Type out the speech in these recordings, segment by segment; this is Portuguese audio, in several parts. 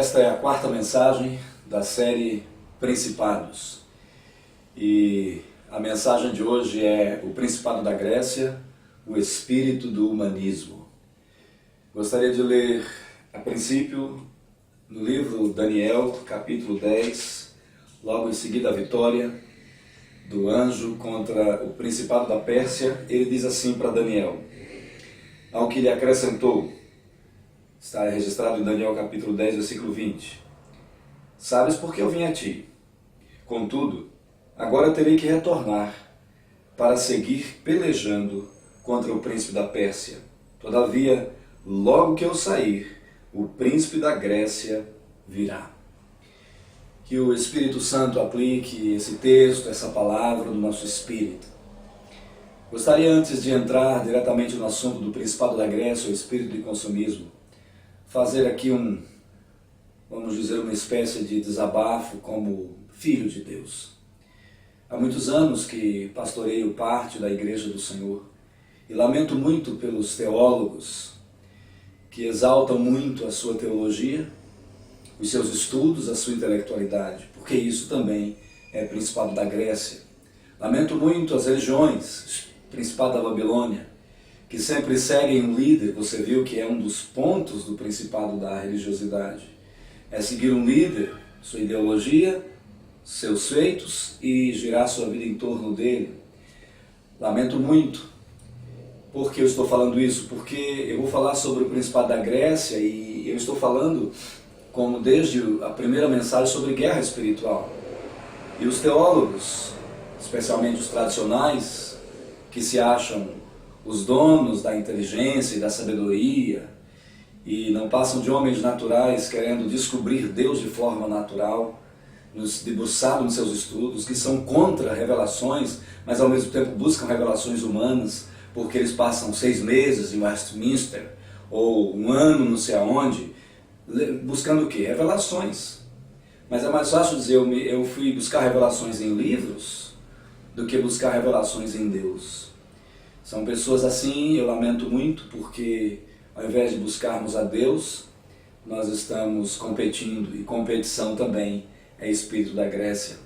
Esta é a quarta mensagem da série Principados. E a mensagem de hoje é o Principado da Grécia, o espírito do humanismo. Gostaria de ler, a princípio, no livro Daniel, capítulo 10, logo em seguida a vitória do anjo contra o Principado da Pérsia. Ele diz assim para Daniel: ao que lhe acrescentou, está registrado em Daniel capítulo 10, versículo 20. Sabes por que eu vim a ti? Contudo, agora terei que retornar para seguir pelejando contra o príncipe da Pérsia. Todavia, logo que eu sair, o príncipe da Grécia virá. Que o Espírito Santo aplique esse texto, essa palavra no nosso espírito. Gostaria, antes de entrar diretamente no assunto do Principado da Grécia, o espírito de consumismo, fazer aqui vamos dizer, uma espécie de desabafo como filho de Deus. Há muitos anos que pastoreio parte da Igreja do Senhor e lamento muito pelos teólogos que exaltam muito a sua teologia, os seus estudos, a sua intelectualidade, porque isso também é Principado da Grécia. Lamento muito as religiões, Principado da Babilônia, que sempre seguem um líder. Você viu que é um dos pontos do Principado da religiosidade. É seguir um líder, sua ideologia, seus feitos e girar sua vida em torno dele. Lamento muito. Por que eu estou falando isso? Porque eu vou falar sobre o Principado da Grécia e eu estou falando, como desde a primeira mensagem, sobre guerra espiritual. E os teólogos, especialmente os tradicionais, que se acham os donos da inteligência e da sabedoria, e não passam de homens naturais querendo descobrir Deus de forma natural, debruçados nos seus estudos, que são contra revelações, mas ao mesmo tempo buscam revelações humanas, porque eles passam 6 meses em Westminster, ou um ano não sei aonde, buscando o quê? Revelações. Mas é mais fácil dizer, eu fui buscar revelações em livros, do que buscar revelações em Deus. São pessoas assim, eu lamento muito, porque ao invés de buscarmos a Deus, nós estamos competindo, e competição também é espírito da Grécia.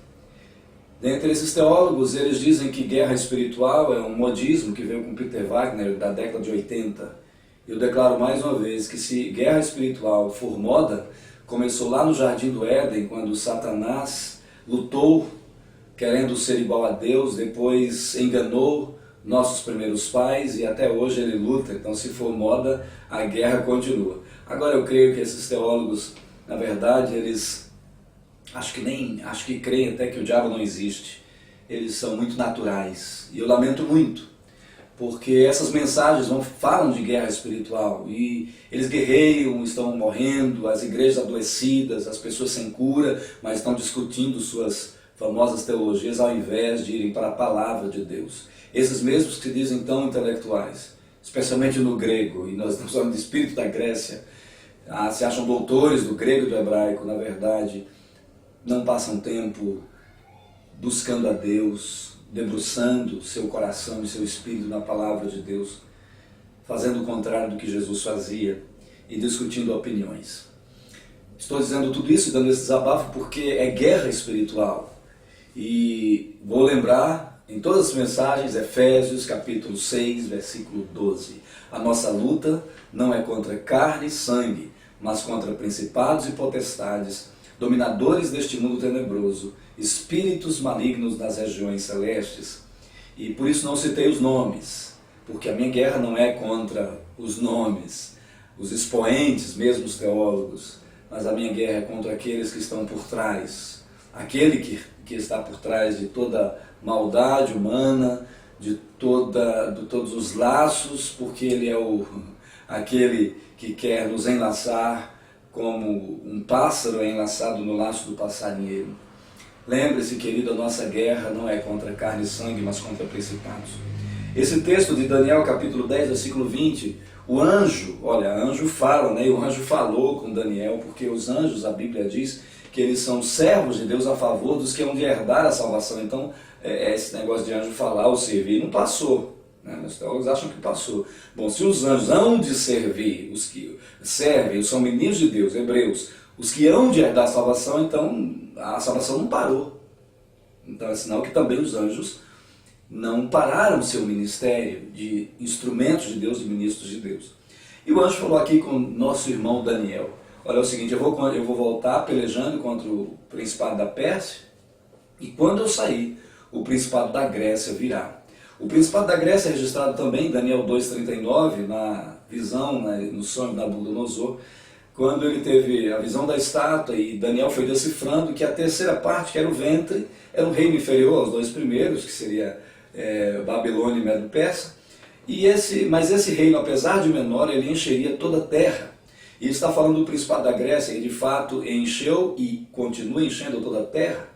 Dentre esses teólogos, eles dizem que guerra espiritual é um modismo que veio com Peter Wagner da década de 80. Eu declaro mais uma vez que se guerra espiritual for moda, começou lá no Jardim do Éden, quando Satanás lutou querendo ser igual a Deus, depois enganou nossos primeiros pais e até hoje ele luta. Então, se for moda, a guerra continua. Agora, eu creio que esses teólogos, na verdade, eles acho que creem até que o diabo não existe. Eles são muito naturais e eu lamento muito, porque essas mensagens falam de guerra espiritual e eles guerreiam, estão morrendo, as igrejas adoecidas, as pessoas sem cura, mas estão discutindo suas famosas teologias ao invés de irem para a palavra de Deus. Esses mesmos que se dizem tão intelectuais, especialmente no grego, e nós estamos falando de espírito da Grécia, se acham doutores do grego e do hebraico, na verdade, não passam tempo buscando a Deus, debruçando seu coração e seu espírito na palavra de Deus, fazendo o contrário do que Jesus fazia e discutindo opiniões. Estou dizendo tudo isso, dando esse desabafo, porque é guerra espiritual. E vou lembrar em todas as mensagens, Efésios capítulo 6, versículo 12. A nossa luta não é contra carne e sangue, mas contra principados e potestades, dominadores deste mundo tenebroso, espíritos malignos nas regiões celestes. E por isso não citei os nomes, porque a minha guerra não é contra os nomes, os expoentes, mesmo os teólogos, mas a minha guerra é contra aqueles que estão por trás, aquele que está por trás de toda maldade humana, de todos os laços, porque ele é aquele que quer nos enlaçar como um pássaro é enlaçado no laço do passarinheiro. Lembre-se, querido, a nossa guerra não é contra carne e sangue, mas contra principados. Esse texto de Daniel, capítulo 10, versículo 20, o anjo fala, né? E o anjo falou com Daniel, porque os anjos, a Bíblia diz, que eles são servos de Deus a favor dos que hão de herdar a salvação. Então, esse negócio de anjo falar ou servir não passou. Né? Os teólogos acham que passou. Bom, se os anjos hão de servir, os que servem, são meninos de Deus, hebreus, os que hão de herdar a salvação, então a salvação não parou. Então é sinal que também os anjos não pararam seu ministério de instrumentos de Deus, de ministros de Deus. E o anjo falou aqui com nosso irmão Daniel: olha, é o seguinte, eu vou voltar pelejando contra o principado da Pérsia, e quando eu sair, o principado da Grécia virá. O principado da Grécia é registrado também em Daniel 2,39, na visão, no sonho de Nabucodonosor, quando ele teve a visão da estátua, e Daniel foi decifrando que a terceira parte, que era o ventre, era o reino inferior aos dois primeiros, que seria Babilônia e Medo-Persa, mas esse reino, apesar de menor, ele encheria toda a terra. E está falando do principado da Grécia, e de fato encheu e continua enchendo toda a terra,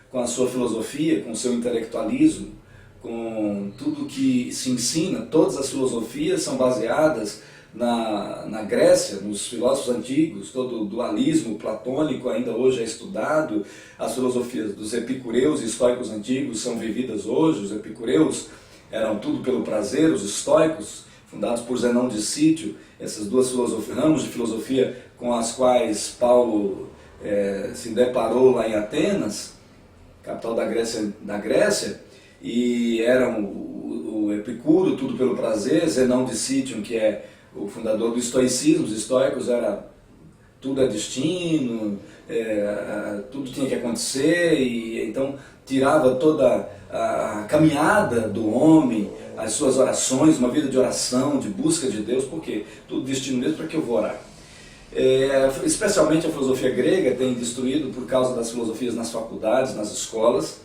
com a sua filosofia, com o seu intelectualismo, com tudo que se ensina. Todas as filosofias são baseadas na Grécia, nos filósofos antigos. Todo o dualismo platônico ainda hoje é estudado. As filosofias dos epicureus e estoicos antigos são vividas hoje. Os epicureus eram tudo pelo prazer, os estoicos, fundados por Zenão de Cítio, essas duas ramos de filosofia com as quais Paulo se deparou lá em Atenas, capital da Grécia, e eram o Epicuro, tudo pelo prazer, Zenão de Cítio, que é o fundador do estoicismo. Os estoicos era tudo é destino, tudo tinha que acontecer, e então tirava toda a caminhada do homem, as suas orações, uma vida de oração, de busca de Deus, porque tudo destino mesmo, para que eu vou orar? Especialmente a filosofia grega tem destruído por causa das filosofias nas faculdades, nas escolas,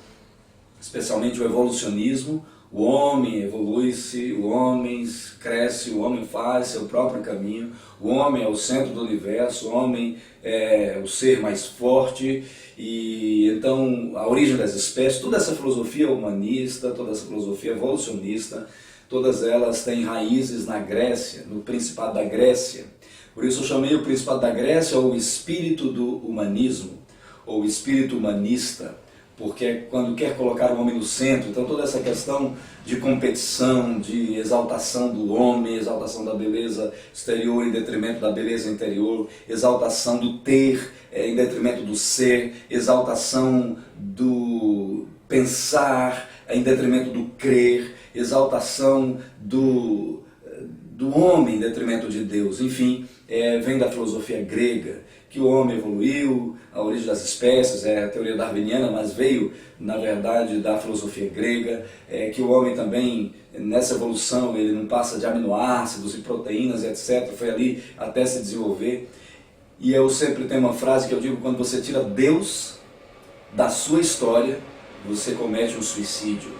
especialmente o evolucionismo. O homem evolui-se, o homem cresce, o homem faz seu próprio caminho, o homem é o centro do universo, o homem é o ser mais forte, e então a origem das espécies, toda essa filosofia humanista, toda essa filosofia evolucionista, todas elas têm raízes na Grécia, no Principado da Grécia. Por isso eu chamei o Principado da Grécia o espírito do humanismo, ou espírito humanista, porque é quando quer colocar o homem no centro. Então toda essa questão de competição, de exaltação do homem, exaltação da beleza exterior em detrimento da beleza interior, exaltação do ter em detrimento do ser, exaltação do pensar em detrimento do crer, exaltação do homem em detrimento de Deus. Enfim, vem da filosofia grega, que o homem evoluiu, a origem das espécies é a teoria darwiniana, mas veio, na verdade, da filosofia grega, que o homem também, nessa evolução, ele não passa de aminoácidos e proteínas, etc., foi ali até se desenvolver. E eu sempre tenho uma frase que eu digo: quando você tira Deus da sua história, você comete um suicídio.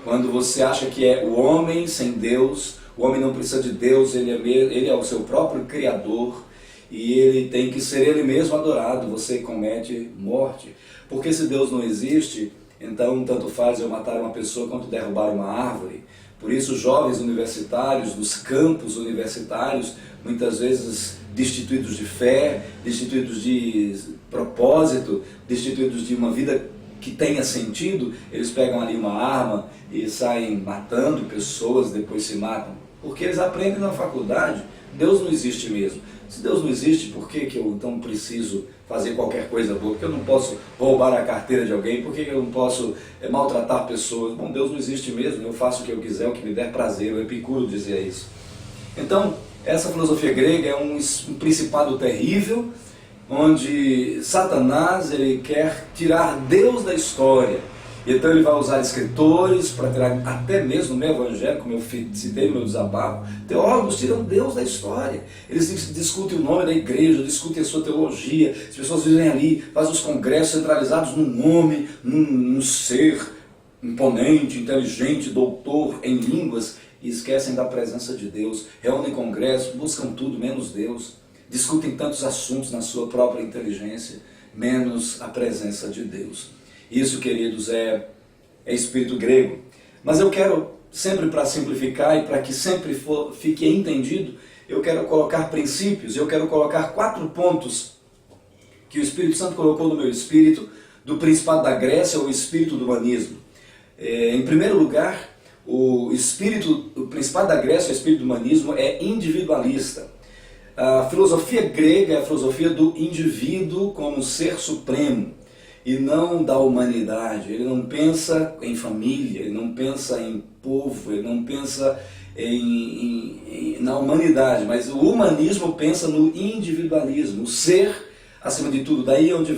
Quando você acha que é o homem sem Deus, o homem não precisa de Deus, ele é o seu próprio Criador, e ele tem que ser ele mesmo adorado, você comete morte. Porque se Deus não existe, então tanto faz eu matar uma pessoa quanto derrubar uma árvore. Por isso jovens universitários, dos campos universitários, muitas vezes destituídos de fé, destituídos de propósito, destituídos de uma vida que tenha sentido, eles pegam ali uma arma e saem matando pessoas, depois se matam. Porque eles aprendem na faculdade, Deus não existe mesmo. Se Deus não existe, por que eu então preciso fazer qualquer coisa boa? Por que eu não posso roubar a carteira de alguém? Por que eu não posso maltratar pessoas? Bom, Deus não existe mesmo, eu faço o que eu quiser, o que me der prazer. O Epicuro dizia isso. Então, essa filosofia grega é um principado terrível, onde Satanás ele quer tirar Deus da história. Então ele vai usar escritores para tirar, até mesmo no meu evangelho, como eu citei no meu desabafo, teólogos tiram Deus da história. Eles discutem o nome da igreja, discutem a sua teologia, as pessoas vivem ali, fazem os congressos centralizados num homem, num ser imponente, inteligente, doutor em línguas, e esquecem da presença de Deus, reúnem congressos, buscam tudo menos Deus, discutem tantos assuntos na sua própria inteligência, menos a presença de Deus. Isso, queridos, é espírito grego. Mas eu quero, sempre para simplificar e para que sempre fique entendido, eu quero colocar princípios, eu quero colocar 4 pontos que o Espírito Santo colocou no meu espírito, do Principado da Grécia, ou espírito do humanismo. Em primeiro lugar, o Principado da Grécia, o espírito do humanismo, é individualista. A filosofia grega é a filosofia do indivíduo como ser supremo e não da humanidade. Ele não pensa em família, ele não pensa em povo, ele não pensa na humanidade, mas o humanismo pensa no individualismo, o ser acima de tudo. Daí de onde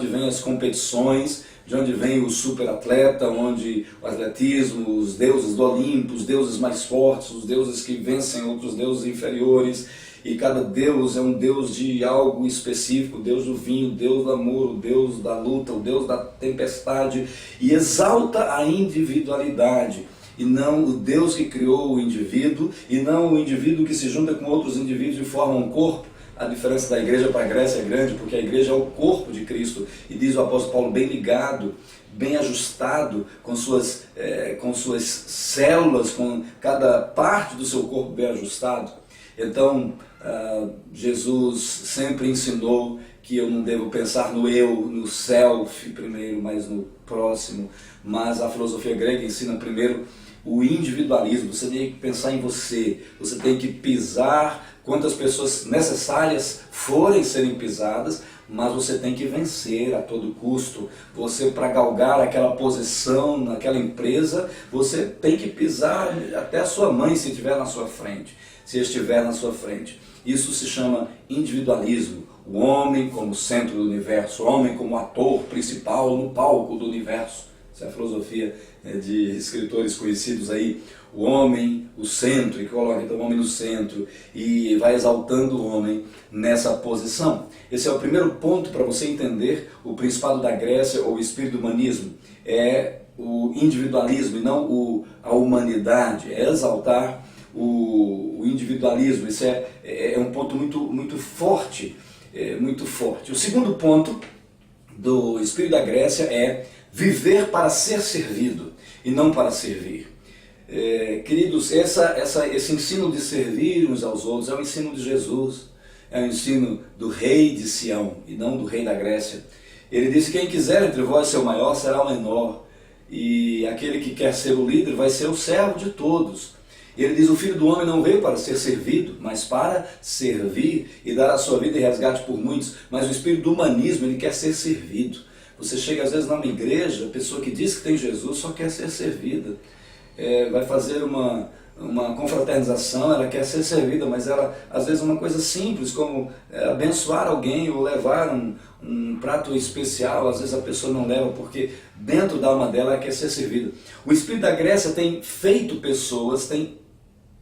vem as competições, de onde vem o superatleta, onde o atletismo, os deuses do Olimpo, os deuses mais fortes, os deuses que vencem outros deuses inferiores, e cada deus é um deus de algo específico, o deus do vinho, o deus do amor, o deus da luta, o deus da tempestade, e exalta a individualidade, e não o Deus que criou o indivíduo, e não o indivíduo que se junta com outros indivíduos e forma um corpo. A diferença da igreja para a Grécia é grande, porque a igreja é o corpo de Cristo, e diz o apóstolo Paulo, bem ligado, bem ajustado, com suas células, com cada parte do seu corpo bem ajustado. Então, Jesus sempre ensinou que eu não devo pensar no eu, no self primeiro, mas no próximo. Mas a filosofia grega ensina primeiro o individualismo. Você tem que pensar em você, você tem que pisar quantas pessoas necessárias forem serem pisadas, mas você tem que vencer a todo custo. Você, para galgar aquela posição naquela empresa, você tem que pisar até a sua mãe se estiver na sua frente, Isso se chama individualismo. O homem como centro do universo, o homem como ator principal no palco do universo. Essa é a filosofia de escritores conhecidos aí. O homem, o centro, e coloca então o homem no centro e vai exaltando o homem nessa posição. Esse é o primeiro ponto para você entender o Principado da Grécia ou o espírito do humanismo. É o individualismo e não a humanidade, é exaltar o individualismo. Isso é um ponto muito forte, muito forte. O segundo ponto do espírito da Grécia é viver para ser servido e não para servir. Queridos, esse ensino de servir uns aos outros é o ensino de Jesus, é o ensino do rei de Sião e não do rei da Grécia. Ele disse: quem quiser entre vós ser o maior será o menor, e aquele que quer ser o líder vai ser o servo de todos. Ele diz: o Filho do Homem não veio para ser servido, mas para servir e dar a sua vida em resgate por muitos. Mas o espírito do humanismo, ele quer ser servido. Você chega às vezes numa igreja, a pessoa que diz que tem Jesus só quer ser servida. Vai fazer uma confraternização, ela quer ser servida, mas ela, às vezes, uma coisa simples, como abençoar alguém ou levar um prato especial, às vezes a pessoa não leva, porque dentro da alma dela ela quer ser servida. O Espírito da Grécia tem feito pessoas, tem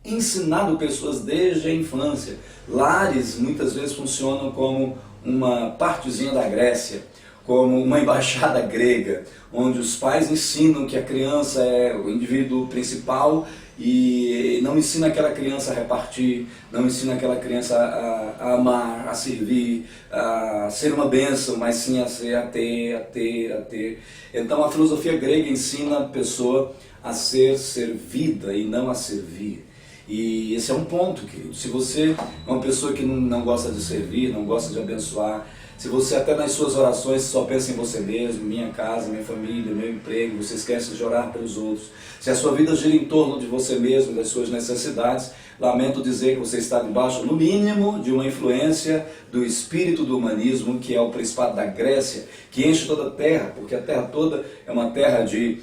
ensinado pessoas desde a infância. Lares muitas vezes funcionam como uma partezinha da Grécia, como uma embaixada grega, onde os pais ensinam que a criança é o indivíduo principal e não ensina aquela criança a repartir, não ensina aquela criança a amar, a servir, a ser uma bênção, mas sim a ter. Então a filosofia grega ensina a pessoa a ser servida e não a servir. E esse é um ponto, querido. Se você é uma pessoa que não gosta de servir, não gosta de abençoar, se você até nas suas orações só pensa em você mesmo, minha casa, minha família, meu emprego, você esquece de orar pelos outros, se a sua vida gira em torno de você mesmo, das suas necessidades, lamento dizer que você está debaixo, no mínimo, de uma influência do espírito do humanismo, que é o Principado da Grécia, que enche toda a terra, porque a terra toda é uma terra de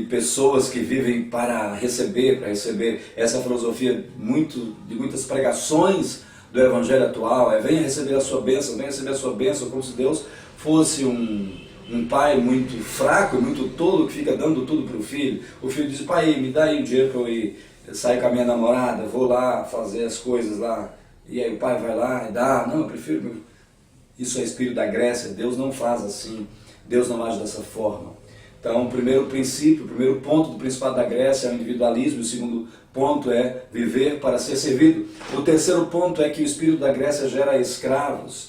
pessoas que vivem para receber. Essa filosofia de muitas pregações do evangelho atual, venha receber a sua bênção, como se Deus fosse um pai muito fraco, muito tolo, que fica dando tudo para o filho. O filho diz: pai, me dá aí um dinheiro para eu ir sair com a minha namorada, vou lá fazer as coisas lá. E aí o pai vai lá e dá. Não, eu prefiro. Isso é espírito da Grécia. Deus não faz assim, Deus não age dessa forma. Então, o primeiro princípio, o primeiro ponto do Principado da Grécia é o individualismo. O segundo ponto é viver para ser servido. O terceiro ponto é que o espírito da Grécia gera escravos.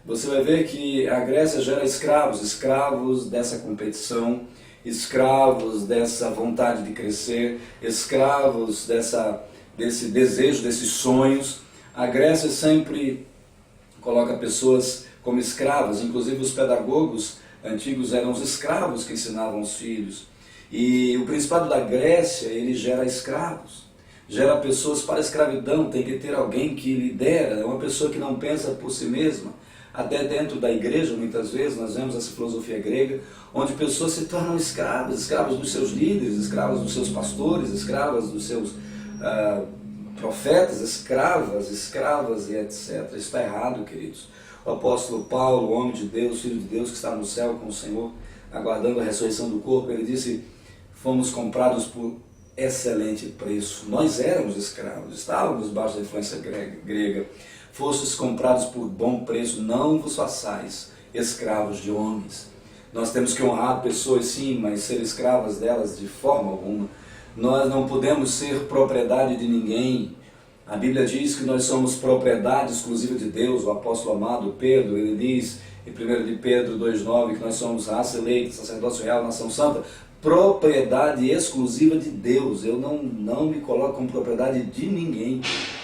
Você vai ver que a Grécia gera escravos dessa competição, escravos dessa vontade de crescer, escravos desse desejo, desses sonhos. A Grécia sempre coloca pessoas como escravos, inclusive os pedagogos antigos eram os escravos que ensinavam os filhos. E o Principado da Grécia, ele gera escravos. gera pessoas para a escravidão. Tem que ter alguém que lidera, é uma pessoa que não pensa por si mesma. Até dentro da igreja, muitas vezes, nós vemos essa filosofia grega, onde pessoas se tornam escravas, escravas dos seus líderes, escravas dos seus pastores, escravas dos seus profetas, escravas e etc. Isso está errado, queridos. O apóstolo Paulo, o homem de Deus, filho de Deus, que está no céu com o Senhor, aguardando a ressurreição do corpo, ele disse: fomos comprados por excelente preço. Nós éramos escravos, estávamos debaixo da influência grega. Fostes comprados por bom preço, não vos façais escravos de homens. Nós temos que honrar pessoas, sim, mas ser escravas delas de forma alguma. Nós não podemos ser propriedade de ninguém. A Bíblia diz que nós somos propriedade exclusiva de Deus. O apóstolo amado Pedro, ele diz em 1 de Pedro 2,9 que nós somos raça eleita, sacerdócio real, nação santa, propriedade exclusiva de Deus. Eu não me coloco como propriedade de ninguém,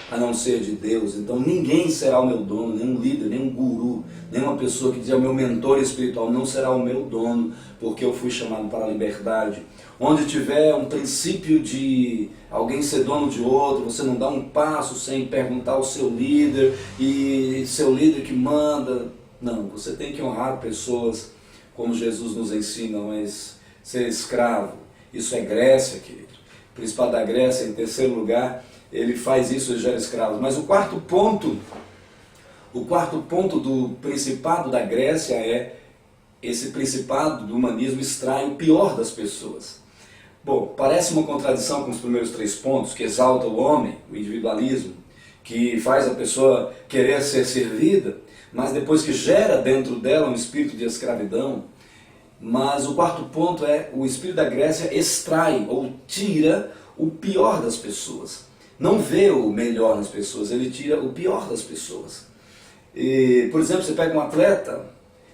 a não ser de Deus. Então ninguém será o meu dono, nenhum líder, nenhum guru, nenhuma pessoa que diz é o meu mentor espiritual, não será o meu dono, porque eu fui chamado para a liberdade. Onde tiver um princípio de alguém ser dono de outro, você não dá um passo sem perguntar ao seu líder, e seu líder que manda. Não, você tem que honrar pessoas como Jesus nos ensina, mas ser escravo, isso é Grécia, querido. O Principado da Grécia, em terceiro lugar, ele faz isso, ele gera escravos. Mas o quarto ponto do Principado da Grécia é: esse Principado do humanismo extrai o pior das pessoas. Bom, parece uma contradição com os primeiros 3 pontos, que exalta o homem, o individualismo, que faz a pessoa querer ser servida, mas depois que gera dentro dela um espírito de escravidão. Mas o quarto ponto é: o espírito da Grécia extrai ou tira o pior das pessoas. Não vê o melhor nas pessoas, ele tira o pior das pessoas. E, por exemplo, você pega um atleta,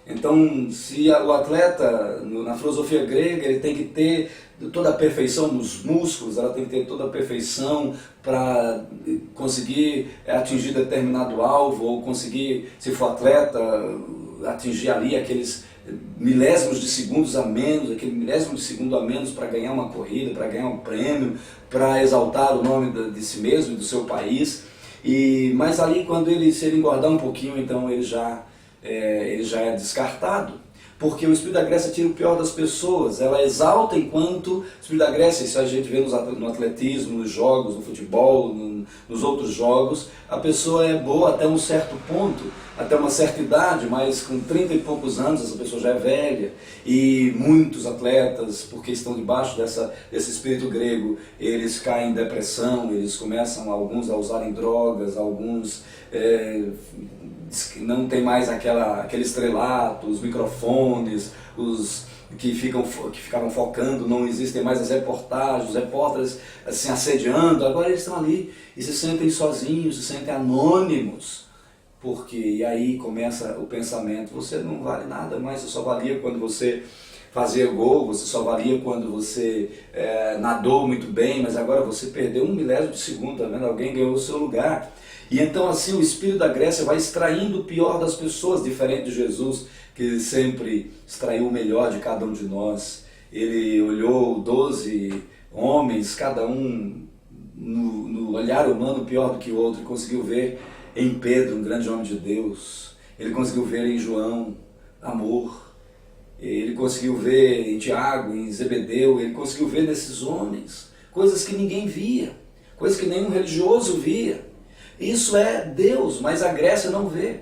então se o atleta, na filosofia grega, ele tem que ter toda a perfeição nos músculos, ela tem que ter toda a perfeição para conseguir atingir determinado alvo, ou conseguir, se for atleta, atingir ali aqueles milésimos de segundos a menos, aquele milésimo de segundo a menos para ganhar uma corrida, para ganhar um prêmio, para exaltar o nome de si mesmo e do seu país. Mas ali, se ele engordar um pouquinho, então ele já é descartado. Porque o espírito da Grécia tira o pior das pessoas, ela exalta enquanto o espírito da Grécia, isso a gente vê no atletismo, nos jogos, no futebol, nos outros jogos, a pessoa é boa até um certo ponto, até uma certa idade, mas com 30 e poucos anos essa pessoa já é velha. E muitos atletas, porque estão debaixo desse espírito grego, eles caem em depressão, eles começam, alguns, a usarem drogas, alguns não tem mais aquele estrelato, os microfones, os que ficavam focando, não existem mais as reportagens, os repórteres assim assediando. Agora eles estão ali e se sentem sozinhos, se sentem anônimos, e aí começa o pensamento: você não vale nada mais, você só valia quando você fazia gol, você só valia quando você nadou muito bem, mas agora você perdeu um milésimo de segundo, tá vendo? Alguém ganhou o seu lugar. E então assim o espírito da Grécia vai extraindo o pior das pessoas, diferente de Jesus, que sempre extraiu o melhor de cada um de nós. Ele olhou 12 homens, cada um no olhar humano pior do que o outro, e conseguiu ver em Pedro, um grande homem de Deus. Ele conseguiu ver em João amor. Ele conseguiu ver em Tiago, em Zebedeu. Ele conseguiu ver nesses homens coisas que ninguém via, coisas que nenhum religioso via. Isso é Deus, mas a Grécia não vê.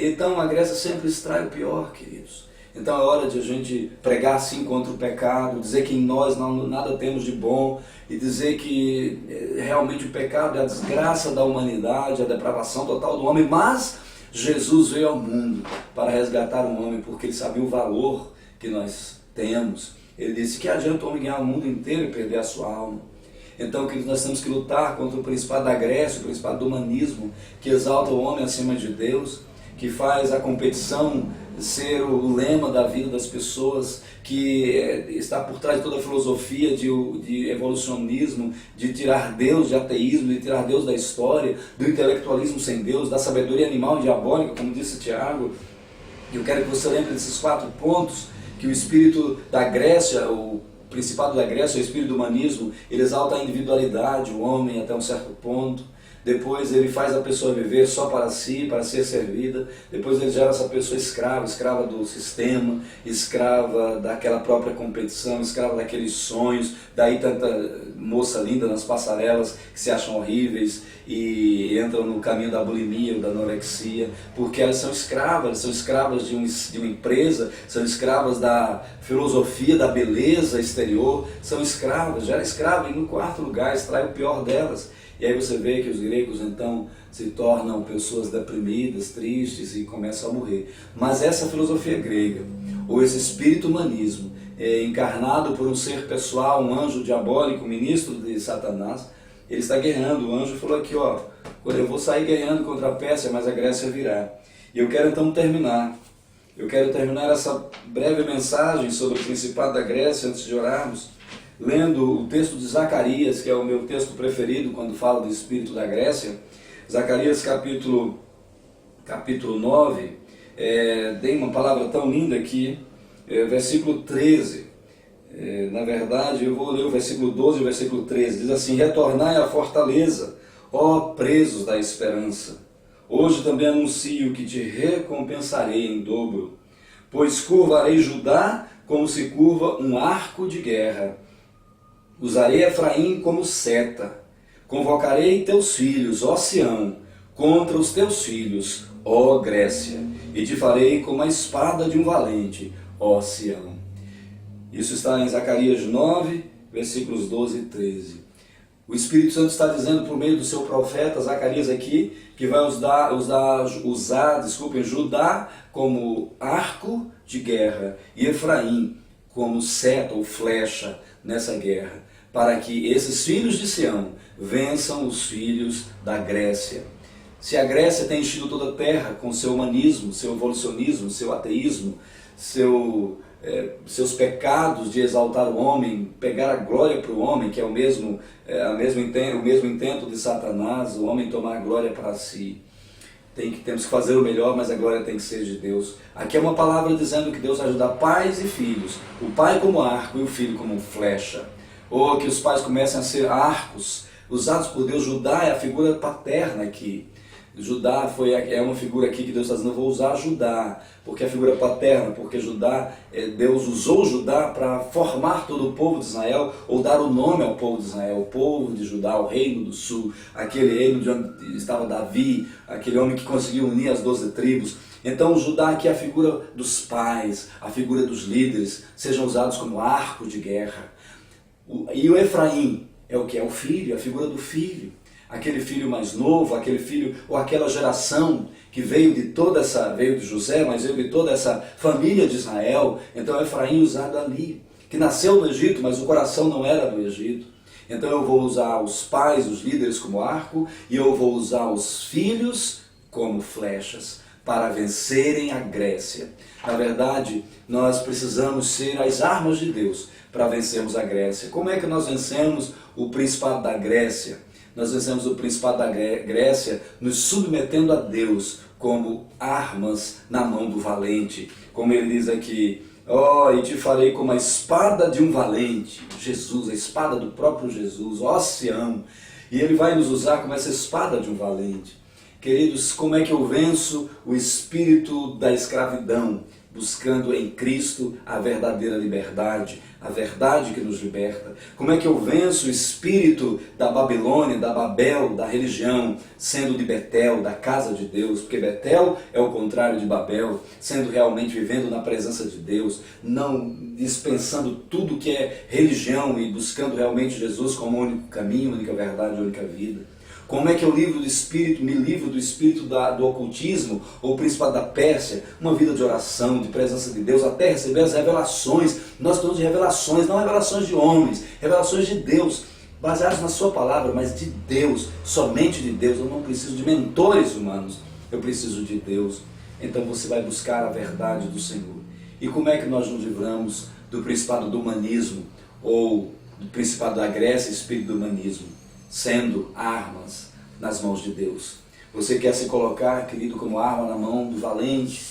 Então a Grécia sempre extrai o pior, queridos. Então é hora de a gente pregar sim contra o pecado, dizer que em nós nada temos de bom, e dizer que realmente o pecado é a desgraça da humanidade, a depravação total do homem, mas Jesus veio ao mundo para resgatar o homem, porque ele sabia o valor que nós temos. Ele disse: que adianta o homem ganhar o mundo inteiro e perder a sua alma? Então, queridos, nós temos que lutar contra o Principado da Grécia, o Principado do humanismo, que exalta o homem acima de Deus, que faz a competição ser o lema da vida das pessoas, que está por trás de toda a filosofia de evolucionismo, de tirar Deus de ateísmo, de tirar Deus da história, do intelectualismo sem Deus, da sabedoria animal e diabólica, como disse Tiago. E eu quero que você lembre desses 4 pontos, que o espírito da Grécia, o principado da Grécia, o espírito do humanismo, ele exalta a individualidade, o homem até um certo ponto. Depois ele faz a pessoa viver só para si, para ser servida. Depois ele gera essa pessoa escrava, escrava do sistema, escrava daquela própria competição, escrava daqueles sonhos. Daí tanta moça linda nas passarelas que se acham horríveis e entram no caminho da bulimia ou da anorexia, porque elas são escravas de uma empresa, são escravas da filosofia da beleza exterior, são escravas, gera escrava e no quarto lugar extrai o pior delas. E aí você vê que os gregos então se tornam pessoas deprimidas, tristes e começam a morrer. Mas essa filosofia grega, ou esse espírito humanismo, encarnado por um ser pessoal, um anjo diabólico, ministro de Satanás, ele está guerreando. O anjo falou aqui, ó, eu vou sair guerreando contra a Pérsia, mas a Grécia virá. E eu quero então terminar. Eu quero terminar essa breve mensagem sobre o Principado da Grécia antes de orarmos, lendo o texto de Zacarias, que é o meu texto preferido quando fala do espírito da Grécia. Zacarias capítulo 9, tem uma palavra tão linda aqui, versículo 13. Na verdade, eu vou ler o versículo 12 e o versículo 13. Diz assim: retornai à fortaleza, ó presos da esperança. Hoje também anuncio que te recompensarei em dobro, pois curvarei Judá como se curva um arco de guerra. Usarei Efraim como seta, convocarei teus filhos, ó Sião, contra os teus filhos, ó Grécia, e te farei como a espada de um valente, ó Sião. Isso está em Zacarias 9, versículos 12 e 13. O Espírito Santo está dizendo por meio do seu profeta Zacarias aqui, que vai usar Judá como arco de guerra e Efraim como seta ou flecha nessa guerra, para que esses filhos de Sião vençam os filhos da Grécia. Se a Grécia tem enchido toda a terra com seu humanismo, seu evolucionismo, seu ateísmo, seus pecados de exaltar o homem, pegar a glória para o homem, que é o mesmo intento de Satanás, o homem tomar a glória para si. Temos que fazer o melhor, mas a glória tem que ser de Deus. Aqui é uma palavra dizendo que Deus vai ajudar pais e filhos, o pai como arco e o filho como flecha. Ou que os pais comecem a ser arcos, usados por Deus. Judá é a figura paterna aqui. Judá é uma figura aqui que Deus está dizendo, eu vou usar Judá, porque é a figura paterna, porque Deus usou Judá para formar todo o povo de Israel, ou dar o nome ao povo de Israel, o povo de Judá, o reino do sul, aquele reino de onde estava Davi, aquele homem que conseguiu unir as 12 tribos. Então o Judá aqui é a figura dos pais, a figura dos líderes, sejam usados como arco de guerra. E o Efraim é o que? É o filho, a figura do filho. Aquele filho mais novo, aquele filho ou aquela geração que veio de José, mas veio de toda essa família de Israel. Então Efraim usado ali, que nasceu no Egito, mas o coração não era do Egito. Então eu vou usar os pais, os líderes como arco, e eu vou usar os filhos como flechas para vencerem a Grécia. Na verdade, nós precisamos ser as armas de Deus para vencermos a Grécia. Como é que nós vencemos o Principado da Grécia? Nós vencemos o Principado da Grécia nos submetendo a Deus como armas na mão do valente. Como ele diz aqui, e te farei como a espada de um valente. Jesus, a espada do próprio Jesus, ó Sião. E ele vai nos usar como essa espada de um valente. Queridos, como é que eu venço o espírito da escravidão? Buscando em Cristo a verdadeira liberdade, a verdade que nos liberta. Como é que eu venço o espírito da Babilônia, da Babel, da religião, sendo de Betel, da casa de Deus? Porque Betel é o contrário de Babel, sendo realmente vivendo na presença de Deus, não dispensando tudo que é religião e buscando realmente Jesus como único caminho, única verdade, única vida. Como é que eu me livro do espírito do ocultismo, ou Principado da Pérsia, uma vida de oração, de presença de Deus, até receber as revelações. Nós falamos de revelações, não revelações de homens, revelações de Deus, baseadas na sua palavra, mas de Deus, somente de Deus. Eu não preciso de mentores humanos, eu preciso de Deus. Então você vai buscar a verdade do Senhor. E como é que nós nos livramos do Principado do humanismo, ou do Principado da Grécia, espírito do humanismo? Sendo armas nas mãos de Deus. Você quer se colocar, querido, como arma na mão do valente,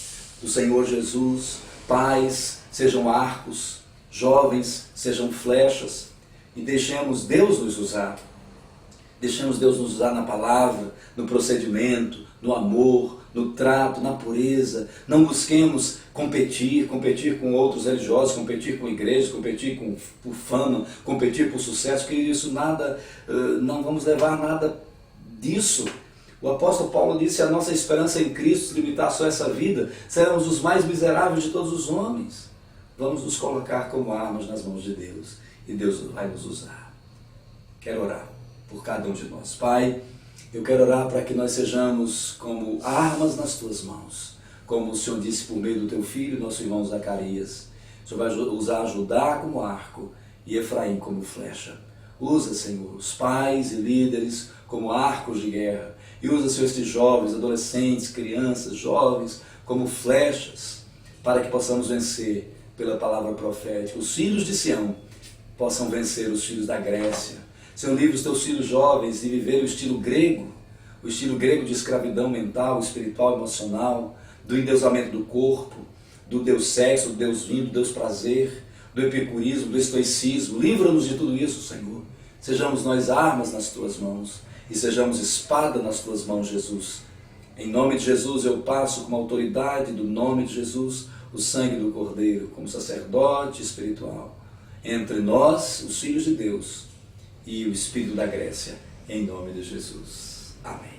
do Senhor Jesus? Pais, sejam arcos. jovens sejam flechas e deixemos Deus nos usar. Deixemos Deus nos usar na palavra, no procedimento, no amor, no trato, na pureza. Não busquemos competir com outros religiosos, competir com igrejas, competir por fama, competir por sucesso, que isso nada, não vamos levar nada disso. O apóstolo Paulo disse: a nossa esperança em Cristo, se limitar só a essa vida, seremos os mais miseráveis de todos os homens. Vamos nos colocar como armas nas mãos de Deus e Deus vai nos usar. Quero orar por cada um de nós. Pai, eu quero orar para que nós sejamos como armas nas tuas mãos, como o Senhor disse por meio do teu filho, nosso irmão Zacarias. O Senhor vai usar Judá como arco e Efraim como flecha. Usa, Senhor, os pais e líderes como arcos de guerra. E usa, Senhor, estes jovens, adolescentes, crianças, jovens, como flechas, para que possamos vencer pela palavra profética. Os filhos de Sião possam vencer os filhos da Grécia. Senhor, livre os teus filhos jovens de viver o estilo grego de escravidão mental, espiritual, emocional, do endeusamento do corpo, do Deus sexo, do Deus vinho, do Deus prazer, do epicurismo, do estoicismo. Livra-nos de tudo isso, Senhor. Sejamos nós armas nas tuas mãos e sejamos espada nas tuas mãos, Jesus. Em nome de Jesus eu passo com a autoridade do nome de Jesus o sangue do Cordeiro como sacerdote espiritual entre nós, os filhos de Deus, e o espírito da Grécia, em nome de Jesus. Amém.